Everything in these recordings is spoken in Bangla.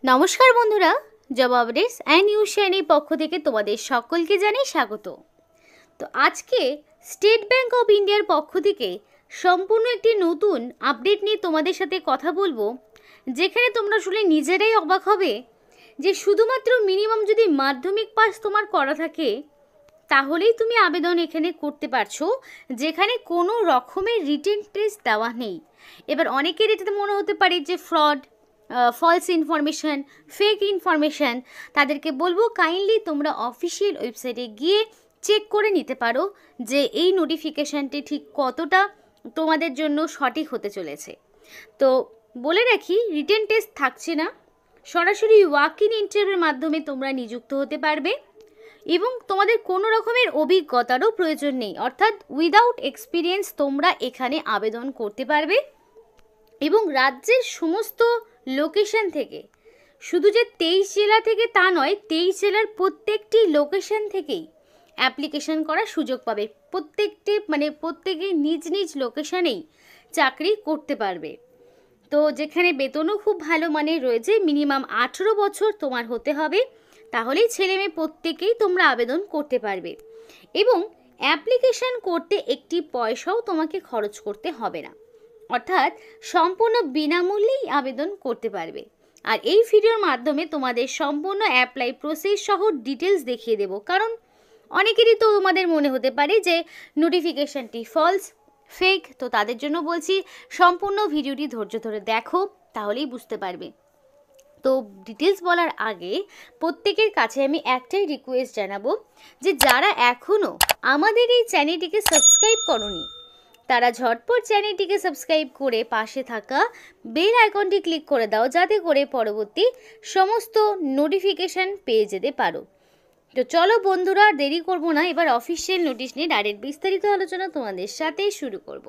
নমস্কার বন্ধুরা, জব আপডেটস অ্যান্ড নিউজ চ্যানেলের পক্ষ থেকে তোমাদের সকলকে জানাই স্বাগত। তো আজকে স্টেট ব্যাংক অফ ইন্ডিয়ার পক্ষ থেকে সম্পূর্ণ একটি নতুন আপডেট নিয়ে তোমাদের সাথে কথা বলবো, যেখানে তোমরা শুনে নিজেরাই অবাক হবে যে শুধুমাত্র মিনিমাম যদি মাধ্যমিক পাস তোমার করা থাকে তাহলেই তুমি আবেদন এখানে করতে পারছো, যেখানে কোনো রকমের রিটেন টেস্ট দেওয়া নেই। এবার অনেকের এটাতে মনে হতে পারে যে fraud, false information, fake information. তাদেরকে বলবো কাইন্ডলি তোমরা অফিসিয়াল ওয়েবসাইটে গিয়ে চেক করে নিতে পারো যে এই নোটিফিকেশানটি ঠিক কতটা তোমাদের জন্য সঠিক হতে চলেছে। তো বলে রাখি, রিটেন টেস্ট থাকছে না, সরাসরি ওয়াক ইন ইন্টারভিউর মাধ্যমে তোমরা নিযুক্ত হতে পারবে এবং তোমাদের কোনো রকমের অভিজ্ঞতারও প্রয়োজন নেই, অর্থাৎ উইদাউট এক্সপিরিয়েন্স তোমরা এখানে আবেদন করতে পারবে। এবং রাজ্যের সমস্ত লোকেশন থেকে, শুধু যে 23 জেলা থেকে তা নয়, 23 জেলার প্রত্যেকটি লোকেশন থেকেই অ্যাপ্লিকেশন করার সুযোগ পাবে। প্রত্যেকেই নিজ নিজ লোকেশনেই চাকরি করতে পারবে। তো যেখানে বেতনও খুব ভালো মানের রয়েছে, মিনিমাম 18 বছর তোমার হতে হবে, তাহলেই ছেলে মেয়ে প্রত্যেকেই তোমরা আবেদন করতে পারবে। এবং অ্যাপ্লিকেশন করতে একটি পয়সাও তোমাকে খরচ করতে হবে না, অর্থাৎ সম্পূর্ণ বিনামূল্যেই আবেদন করতে পারবে। আর এই ভিডিওর মাধ্যমে তোমাদের সম্পূর্ণ অ্যাপ্লাই প্রসেস সহ ডিটেলস দেখিয়ে দেব, কারণ অনেকেরই তো তোমাদের মনে হতে পারে যে নোটিফিকেশানটি ফলস, ফেক। তো তাদের জন্য বলছি সম্পূর্ণ ভিডিওটি ধৈর্য ধরে দেখো, তাহলেই বুঝতে পারবে। তো ডিটেলস বলার আগে প্রত্যেকের কাছে আমি একটাই রিকোয়েস্ট জানাবো যে যারা এখনও আমাদের এই চ্যানেলটিকে সাবস্ক্রাইব করোনি, তারা ঝটপট চ্যানেলটিকে সাবস্ক্রাইব করে পাশে থাকা বেল আইকনটি ক্লিক করে দাও, যাতে করে পরবর্তী সমস্ত নোটিফিকেশান পেয়ে যেতে পারো। তো চলো বন্ধুরা, দেরি করব না, এবার অফিসিয়াল নোটিশ নিয়ে ডাইরেক্ট বিস্তারিত আলোচনা তোমাদের সাথে শুরু করব।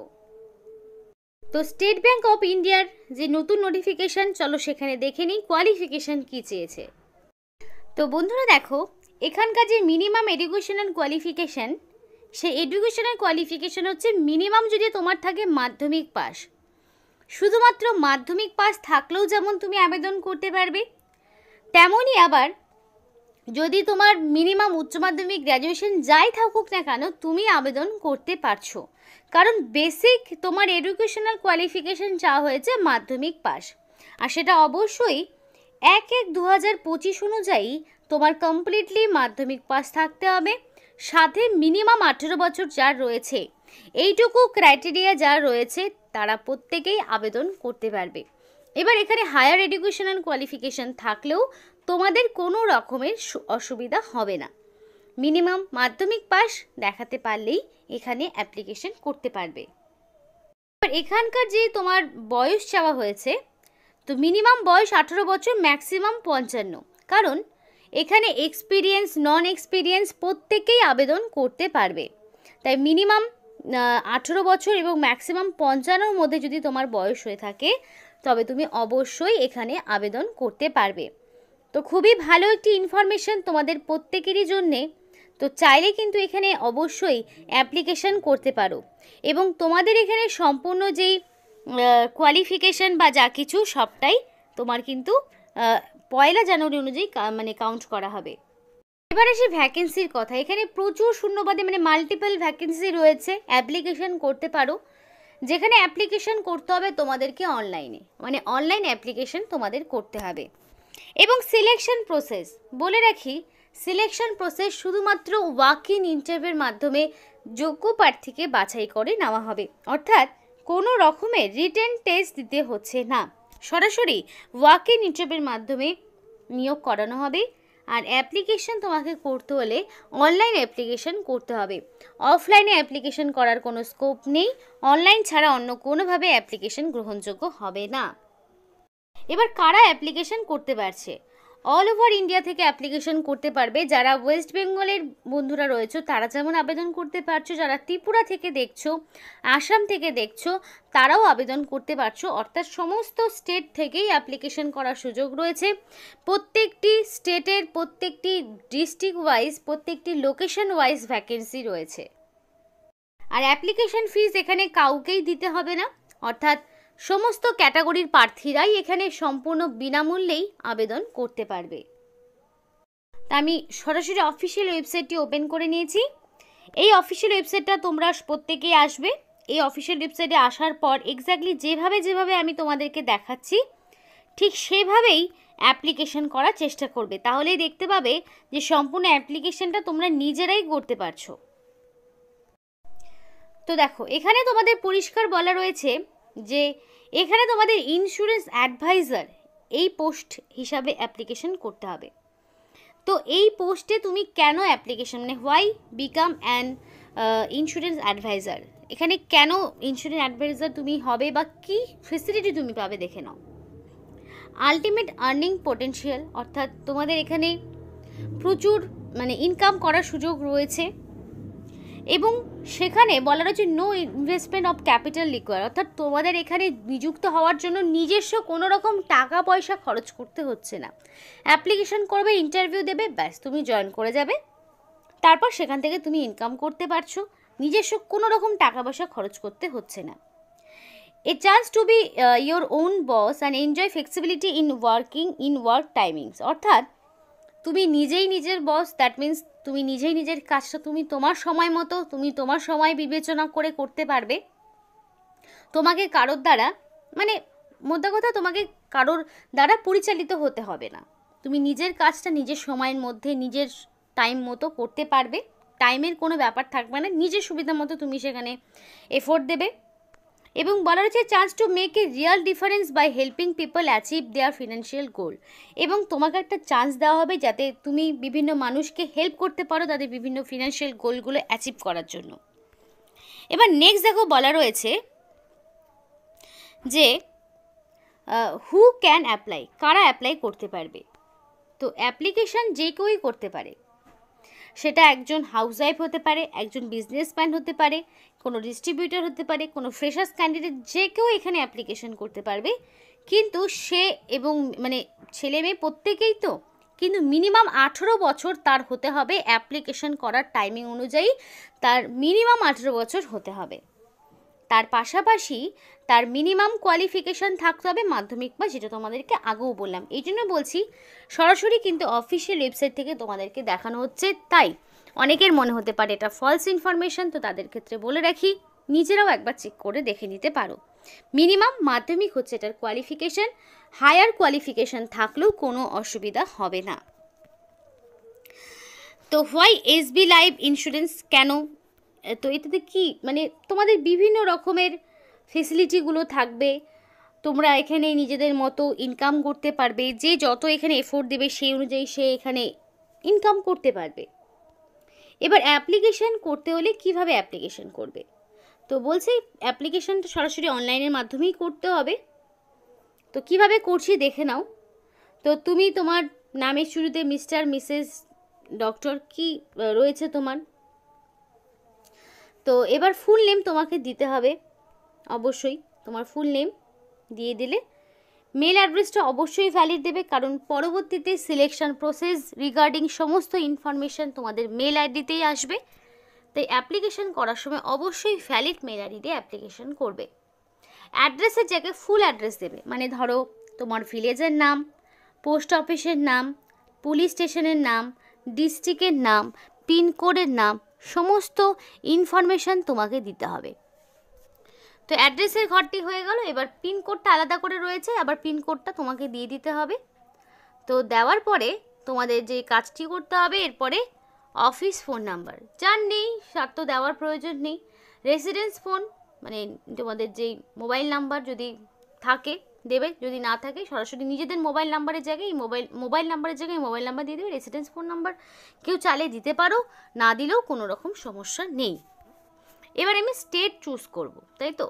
তো স্টেট ব্যাংক অফ ইন্ডিয়ার যে নতুন নোটিফিকেশান, চলো সেখানে দেখে নিই কোয়ালিফিকেশান কী চেয়েছে। তো বন্ধুরা দেখো, এখানকার যে মিনিমাম এডুকেশনাল কোয়ালিফিকেশান, সেই এডুকেশনাল কোয়ালিফিকেশান হচ্ছে মিনিমাম যদি তোমার থাকে মাধ্যমিক পাস। শুধুমাত্র মাধ্যমিক পাস থাকলেও যেমন তুমি আবেদন করতে পারবে, তেমনই আবার যদি তোমার মিনিমাম উচ্চ মাধ্যমিক গ্র্যাজুয়েশন যাই থাকুক না কেন, তুমি আবেদন করতে পারছো, কারণ বেসিক তোমার এডুকেশনাল কোয়ালিফিকেশান চাওয়া হয়েছে মাধ্যমিক পাস। আর সেটা অবশ্যই 1/1/2025 অনুযায়ী তোমার কমপ্লিটলি মাধ্যমিক পাস থাকতে হবে, সাথে মিনিমাম 18 বছর যার রয়েছে, এইটুকু ক্রাইটেরিয়া যার রয়েছে তারা প্রত্যেকেই আবেদন করতে পারবে। এবার এখানে হায়ার এডুকেশনাল কোয়ালিফিকেশান থাকলেও তোমাদের কোনো রকমের অসুবিধা হবে না, মিনিমাম মাধ্যমিক পাস দেখাতে পারলেই এখানে অ্যাপ্লিকেশন করতে পারবে। এবার এখানকার যে তোমার বয়স চাওয়া হয়েছে, তো মিনিমাম বয়স 18 বছর, ম্যাক্সিমাম 55, কারণ এখানে এক্সপিরিয়েন্স, নন এক্সপিরিয়েন্স প্রত্যেকেই আবেদন করতে পারবে। তাই মিনিমাম 18 বছর এবং ম্যাক্সিমাম 55-র মধ্যে যদি তোমার বয়স হয়ে থাকে, তবে তুমি অবশ্যই এখানে আবেদন করতে পারবে। তো খুবই ভালো একটি ইনফরমেশন তোমাদের প্রত্যেকেরই জন্যে। তো চাইলে কিন্তু এখানে অবশ্যই অ্যাপ্লিকেশন করতে পারো, এবং তোমাদের এখানে সম্পূর্ণ যেই কোয়ালিফিকেশান বা যা কিছু সবটাই তোমার কিন্তু 1 জানুয়ারি অনুযায়ী কাউন্ট করা হবে। এবার আসি ভ্যাকেন্সির কথা। এখানে প্রচুর শূন্যপদে মাল্টিপল ভ্যাকেন্সি রয়েছে, অ্যাপ্লিকেশন করতে পারো, যেখানে অ্যাপ্লিকেশন করতে হবে তোমাদেরকে অনলাইনে, অনলাইন অ্যাপ্লিকেশন তোমাদের করতে হবে। এবং সিলেকশন প্রসেস বলে রাখি, সিলেকশন প্রসেস শুধুমাত্র ওয়াক ইন ইন্টারভিউর মাধ্যমে যোগ্য প্রার্থীকে বাছাই করে নেওয়া হবে, অর্থাৎ কোনো রকমের রিটেন টেস্ট দিতে হচ্ছে না, সরাসরি ওয়াক ইন ইন্টারভিউর মাধ্যমে নিয়োগ করানো হবে। আর অ্যাপ্লিকেশন তোমাকে করতে হলে অনলাইন অ্যাপ্লিকেশন করতে হবে, অফলাইনে অ্যাপ্লিকেশন করার কোনো স্কোপ নেই, অনলাইন ছাড়া অন্য কোনোভাবে অ্যাপ্লিকেশন গ্রহণযোগ্য হবে না। এবার কারা অ্যাপ্লিকেশন করতে পারছে? অল ওভার ইন্ডিয়া থেকে অ্যাপ্লিকেশন করতে পারবে। যারা ওয়েস্ট বেঙ্গলের বন্ধুরা রয়েছে তারা যেমন আবেদন করতে পারছো, যারা ত্রিপুরা থেকে দেখছো, আসাম থেকে দেখছো, তারাও আবেদন করতে পারছো, অর্থাৎ সমস্ত স্টেট থেকেই অ্যাপ্লিকেশন করার সুযোগ রয়েছে। প্রত্যেকটি স্টেটের প্রত্যেকটি ডিস্ট্রিক্ট ওয়াইজ, প্রত্যেকটি লোকেশন ওয়াইজ ভ্যাকেন্সি রয়েছে। আর অ্যাপ্লিকেশন ফিস এখানে কাউকেই দিতে হবে না, অর্থাৎ সমস্ত ক্যাটাগরির প্রার্থীরাই এখানে সম্পূর্ণ বিনামূল্যেই আবেদন করতে পারবে। তা আমি সরাসরি অফিসিয়াল ওয়েবসাইটটি ওপেন করে নিয়েছি। এই অফিসিয়াল ওয়েবসাইটটা তোমরা প্রত্যেকেই আসবে। এই অফিসিয়াল ওয়েবসাইটে আসার পর এক্স্যাক্টলি যেভাবে আমি তোমাদেরকে দেখাচ্ছি ঠিক সেভাবেই অ্যাপ্লিকেশন করার চেষ্টা করবে, তাহলেই দেখতে পাবে যে সম্পূর্ণ অ্যাপ্লিকেশনটা তোমরা নিজেরাই করতে পারছো। তো দেখো এখানে তোমাদের পরিষ্কার বলা রয়েছে যে এখানে তোমাদের ইন্স্যুরেন্স অ্যাডভাইজার এই পোস্ট হিসাবে অ্যাপ্লিকেশন করতে হবে। তো এই পোস্টে তুমি কেন অ্যাপ্লিকেশন মানে why become an insurance adviser, এখানে কেন ইন্স্যুরেন্স অ্যাডভাইজার তুমি হবে বা কী ফেসিলিটি তুমি পাবে দেখে নাও। আলটিমেট আর্নিং পোটেনশিয়াল, অর্থাৎ তোমাদের এখানে প্রচুর মানে ইনকাম করার সুযোগ রয়েছে এবং সেখানে বলা রয়েছে no investment of capital require, অর্থাৎ তোমাদের এখানে নিযুক্ত হওয়ার জন্য নিজস্ব কোনো রকম টাকা পয়সা খরচ করতে হচ্ছে না। অ্যাপ্লিকেশন করবে, ইন্টারভিউ দেবে, ব্যাস তুমি জয়েন করে যাবে, তারপর সেখান থেকে তুমি ইনকাম করতে পারছো, নিজস্ব কোনো রকম টাকা পয়সা খরচ করতে হচ্ছে না। এ chance to B your own boss and enjoy flexibility in working in work timings, অর্থাৎ তুমি নিজেই নিজের বস, দ্যাট মিন্স তুমি নিজেই নিজের কাজটা তুমি তোমার সময় মতো তুমি তোমার সময় বিবেচনা করে করতে পারবে। তোমাকে কারোর দ্বারা মানে মোদ্দা কথা তোমাকে কারোর দ্বারা পরিচালিত হতে হবে না, তুমি নিজের কাজটা নিজের সময়ের মধ্যে নিজের টাইম মতো করতে পারবে, টাইমের কোনো ব্যাপার থাকবে না, নিজের সুবিধা মতো তুমি সেখানে এফোর্ট দেবে। এবং বলা রয়েছে chance to make a real difference by helping people achieve their financial goal, এবং তোমাকে একটা চান্স দেওয়া হবে যাতে তুমি বিভিন্ন মানুষকে হেল্প করতে পারো তাদের বিভিন্ন ফিনান্সিয়াল গোলগুলো অ্যাচিভ করার জন্য। এবার নেক্সট দেখো বলা রয়েছে যে হু ক্যান অ্যাপ্লাই, কারা অ্যাপ্লাই করতে পারবে। তো অ্যাপ্লিকেশান যে কেউই করতে পারে, সেটা একজন হাউসওয়াইফ হতে পারে, একজন বিজনেসম্যান হতে পারে, কোনো ডিস্ট্রিবিউটর হতে পারে, কোনো ফ্রেশার্স ক্যান্ডিডেট, যে কেউ এখানে অ্যাপ্লিকেশন করতে পারবে। কিন্তু সে এবং মানে ছেলে মেয়ে প্রত্যেকেই তো, কিন্তু মিনিমাম 18 বছর তার হতে হবে, অ্যাপ্লিকেশন করার টাইমিং অনুযায়ী তার মিনিমাম 18 বছর হতে হবে। তার পাশাপাশি তার মিনিমাম কোয়ালিফিকেশান থাকতে হবে মাধ্যমিক বা, যেটা তোমাদেরকে আগেও বললাম। এই জন্য বলছি সরাসরি কিন্তু অফিসিয়াল ওয়েবসাইট থেকে তোমাদেরকে দেখানো হচ্ছে, তাই অনেকের মনে হতে পারে এটা ফলস ইনফরমেশান, তো তাদের ক্ষেত্রে বলে রাখি নিজেরাও একবার চেক করে দেখে নিতে পারো। মিনিমাম মাধ্যমিক হচ্ছে এটার কোয়ালিফিকেশান, হায়ার কোয়ালিফিকেশান থাকলেও কোনো অসুবিধা হবে না। তো হোয়াই এসবি লাইফ ইন্স্যুরেন্স কেন, তো এটাতে কি মানে তোমাদের বিভিন্ন রকমের ফেসিলিটিগুলো থাকবে, তোমরা এখানে নিজেদের মতো ইনকাম করতে পারবে, যে যত এখানে এফোর্ট দেবে সেই অনুযায়ী সে এখানে ইনকাম করতে পারবে। এবার অ্যাপ্লিকেশন করতে হলে কিভাবে অ্যাপ্লিকেশন করবে, তো বলছি অ্যাপ্লিকেশনটা সরাসরি অনলাইনের মাধ্যমেই করতে হবে। তো কিভাবে করছি দেখে নাও। তো তুমি তোমার নামের শুরুতে মিস্টার, মিসেস, ডক্টর কি রয়েছে তোমার, তো এবার ফুল নেম তোমাকে দিতে হবে, অবশ্যই তোমার ফুল নেম দিয়ে দিলে মেল অ্যাড্রেসটা অবশ্যই ভ্যালিড দেবে, কারণ পরবর্তীতে সিলেকশন প্রসেস রিগার্ডিং সমস্ত ইনফরমেশান তোমাদের মেল আইডিতেই আসবে, তাই অ্যাপ্লিকেশন করার সময় অবশ্যই ভ্যালিড মেল আইডি দিয়ে অ্যাপ্লিকেশন করবে। অ্যাড্রেসের জায়গায় ফুল অ্যাড্রেস দেবে, মানে ধরো তোমার ভিলেজের নাম, পোস্ট অফিসের নাম, পুলিশ স্টেশনের নাম, ডিস্ট্রিক্টের নাম, পিনকোডের নাম, সমস্ত ইনফরমেশান তোমাকে দিতে হবে। তো অ্যাড্রেসের ঘরটি হয়ে গেল, এবার পিনকোডটা আলাদা করে রয়েছে, আবার পিনকোডটা তোমাকে দিয়ে দিতে হবে। তো দেওয়ার পরে তোমাদের যে কাজটি করতে হবে, এরপরে অফিস ফোন নাম্বার যার নেই তার তো দেওয়ার প্রয়োজন নেই, রেসিডেন্স ফোন মানে তোমাদের যেই মোবাইল নাম্বার যদি থাকে দেবে, যদি না থাকে সরাসরি নিজেদের মোবাইল নাম্বারের জায়গায় মোবাইল নাম্বারের জায়গায় মোবাইল নাম্বার দিয়ে দেবে। রেসিডেন্স ফোন নাম্বার কেউ চাইলে দিতে পারো, না দিলেও কোনো রকম সমস্যা নেই। এবার আমি স্টেট চুজ করব, তাই তো।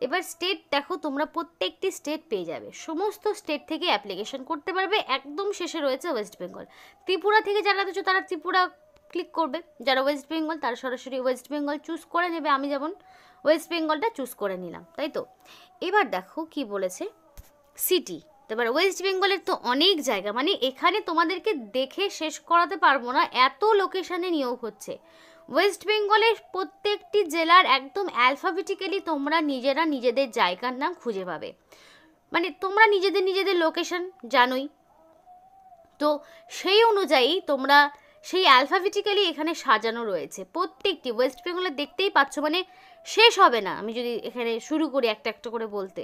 এবার স্টেট দেখো তোমরা প্রত্যেকটি স্টেট পেয়ে যাবে, সমস্ত স্টেট থেকে অ্যাপ্লিকেশন করতে পারবে। একদম শেষে রয়েছে ওয়েস্ট বেঙ্গল। ত্রিপুরা থেকে যারা দিচ্ছ তারা ত্রিপুরা ক্লিক করবে, যারা ওয়েস্ট বেঙ্গল তারা সরাসরি ওয়েস্ট বেঙ্গল চুজ করে নেবে। আমি যেমন ওয়েস্ট বেঙ্গলটা চুজ করে নিলাম, তাই তো। এবার দেখো কি বলেছে সিটি। এবার ওয়েস্ট বেঙ্গলের তো অনেক জায়গা, মানে এখানে তোমাদেরকে দেখে শেষ করাতে পারবো না, এত লোকেশানে নিয়োগ হচ্ছে। ওয়েস্ট বেঙ্গলের প্রত্যেকটি জেলার একদম অ্যালফাবেটিক্যালি তোমরা নিজেরা নিজেদের জায়গার নাম খুঁজে পাবে, মানে তোমরা নিজেদের লোকেশন জানোই, তো সেই অনুযায়ী তোমরা সেই অ্যালফাবেটিক্যালি এখানে সাজানো রয়েছে প্রত্যেকটি। ওয়েস্ট বেঙ্গলে দেখতেই পাচ্ছ, মানে শেষ হবে না আমি যদি এখানে শুরু করি একটা একটা করে বলতে।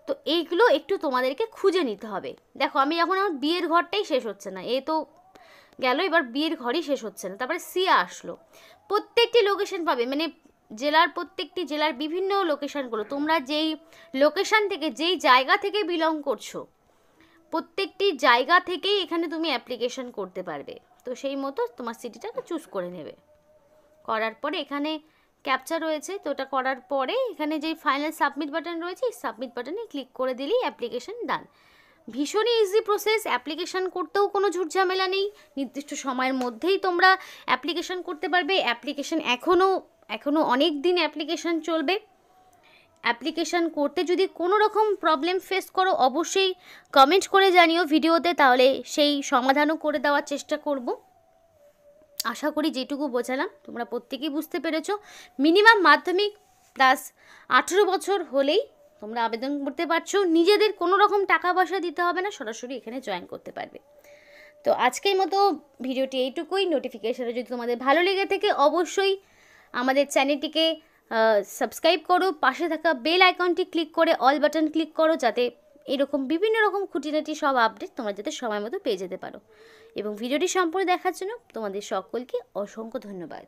তো এইগুলো একটু তোমাদেরকে খুঁজে নিতে হবে। দেখো আমি এখন আমার বিয়ের ঘরটাই শেষ হচ্ছে না, এ তো গেল, এবার বিয়ের ঘরই শেষ হচ্ছে না, তারপরে সিয়া আসলো। প্রত্যেকটি লোকেশন পাবে, মানে জেলার প্রত্যেকটি জেলার বিভিন্ন লোকেশানগুলো, তোমরা যেই লোকেশান থেকে যেই জায়গা থেকে বিলং করছো প্রত্যেকটি জায়গা থেকেই এখানে তুমি অ্যাপ্লিকেশন করতে পারবে। তো সেই মতো তোমার সিটিটাকে চুজ করে নেবে, করার পরে এখানে ক্যাপচা রয়েছে, তো ওটা করার পরে এখানে যে ফাইনাল সাবমিট বাটন রয়েছে এই সাবমিট বাটনে ক্লিক করে দিলেই অ্যাপ্লিকেশন ডান। ভীষণই ইজি প্রসেস, অ্যাপ্লিকেশন করতেও কোনো ঝুটঝামেলা নেই, নির্দিষ্ট সময়ের মধ্যেই তোমরা অ্যাপ্লিকেশন করতে পারবে। অ্যাপ্লিকেশন এখনও অনেক দিন অ্যাপ্লিকেশন চলবে। অ্যাপ্লিকেশন করতে যদি কোনো রকম প্রবলেম ফেস করো অবশ্যই কমেন্ট করে জানিও ভিডিওতে, তাহলে সেই সমাধানও করে দেওয়ার চেষ্টা করব। আশা করি যেটুকু বোঝালাম তোমরা প্রত্যেকেই বুঝতে পেরেছো। মিনিমাম মাধ্যমিক প্লাস 18 বছর হলেই তোমরা আবেদন করতে পারছো, নিজেদের কোনো রকম টাকা পয়সা দিতে হবে না, সরাসরি এখানে জয়েন করতে পারবে। তো আজকের মতো ভিডিওটি এইটুকুই। নোটিফিকেশানে যদি তোমাদের ভালো লেগে থাকে অবশ্যই আমাদের চ্যানেলটিকে সাবস্ক্রাইব করো, পাশে থাকা বেল আইকনটি ক্লিক করে অল বাটন ক্লিক করো, যাতে এরকম বিভিন্ন রকম খুঁটিনাটি সব আপডেট তোমরা যাতে সময় মতো পেয়ে যেতে পারো। এবং ভিডিওটি সম্পূর্ণ দেখার জন্য তোমাদের সকলকে অসংখ্য ধন্যবাদ।